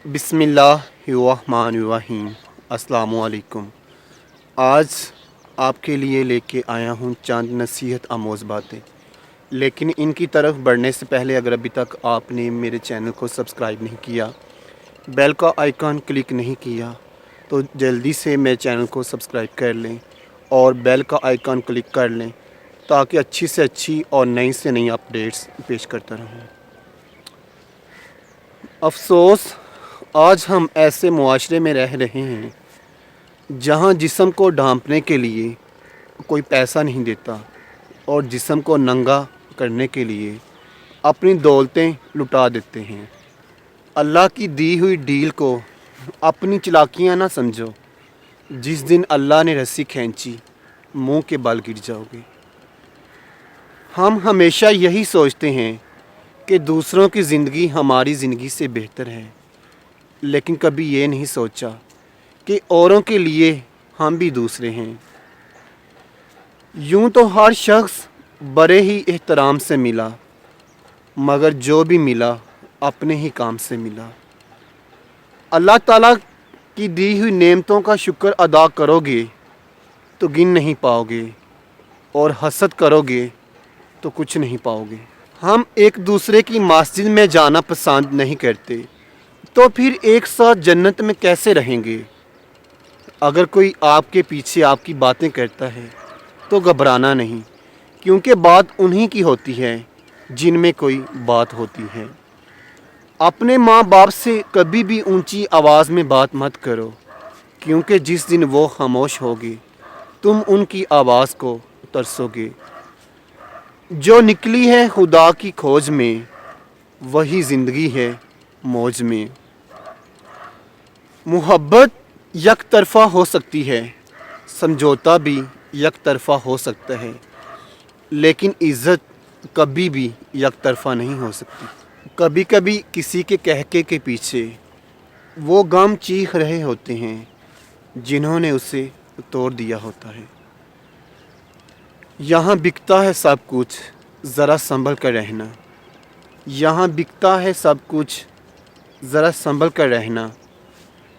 बिस्मिल्लाहिर्रहमानिर्रहीम। अस्सलामुअलैकुम। आज आपके लिए लेके आया हूँ चंद नसीहत आमोज़ बातें, लेकिन इनकी तरफ बढ़ने से पहले अगर अभी तक आपने मेरे चैनल को सब्सक्राइब नहीं किया, बेल का आइकन क्लिक नहीं किया, तो जल्दी से मेरे चैनल को सब्सक्राइब कर लें और बेल का आइकन क्लिक कर लें ताकि अच्छी से अच्छी और नई से नई अपडेट्स पेश करता रहूँ। अफसोस, आज हम ऐसे मुआशरे में रह रहे हैं जहां जिस्म को ढांपने के लिए कोई पैसा नहीं देता और जिस्म को नंगा करने के लिए अपनी दौलतें लुटा देते हैं। अल्लाह की दी हुई डील को अपनी चालाकियां ना समझो। जिस दिन अल्लाह ने रस्सी खींची, मुंह के बल गिर जाओगे। हम हमेशा यही सोचते हैं कि दूसरों की ज़िंदगी हमारी ज़िंदगी से बेहतर है, लेकिन कभी ये नहीं सोचा कि औरों के लिए हम भी दूसरे हैं। यूं तो हर शख्स बड़े ही एहतराम से मिला, मगर जो भी मिला अपने ही काम से मिला। अल्लाह ताला की दी हुई नेमतों का शुक्र अदा करोगे तो गिन नहीं पाओगे, और हसद करोगे तो कुछ नहीं पाओगे। हम एक दूसरे की मस्जिद में जाना पसंद नहीं करते, तो फिर एक साथ जन्नत में कैसे रहेंगे? अगर कोई आपके पीछे आपकी बातें करता है तो घबराना नहीं, क्योंकि बात उन्हीं की होती है जिनमें कोई बात होती है। अपने माँ बाप से कभी भी ऊंची आवाज़ में बात मत करो, क्योंकि जिस दिन वो खामोश होगी तुम उनकी आवाज़ को तरसोगे। जो निकली है खुदा की खोज में, वही ज़िंदगी है मौज में। मोहब्बत एक तरफ़ा हो सकती है, समझौता भी एक तरफ़ा हो सकता है, लेकिन इज़्ज़त कभी भी एक तरफ़ा नहीं हो सकती। कभी कभी किसी के कहके के पीछे वो गम चीख रहे होते हैं जिन्होंने उसे तोड़ दिया होता है। यहाँ बिकता है सब कुछ, ज़रा संभल कर रहना। यहाँ बिकता है सब कुछ, ज़रा संभल कर रहना।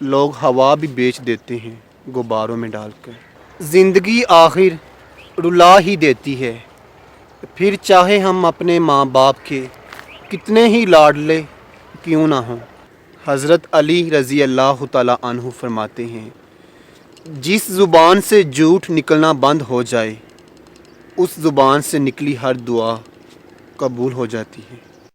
लोग हवा भी बेच देते हैं गुब्बारों में डालकर। ज़िंदगी आखिर रुला ही देती है, फिर चाहे हम अपने माँ बाप के कितने ही लाडले क्यों ना हों। हज़रत अली रज़ी अल्लाह तआला अन्हु फरमाते हैं, जिस ज़ुबान से झूठ निकलना बंद हो जाए, उस ज़ुबान से निकली हर दुआ कबूल हो जाती है।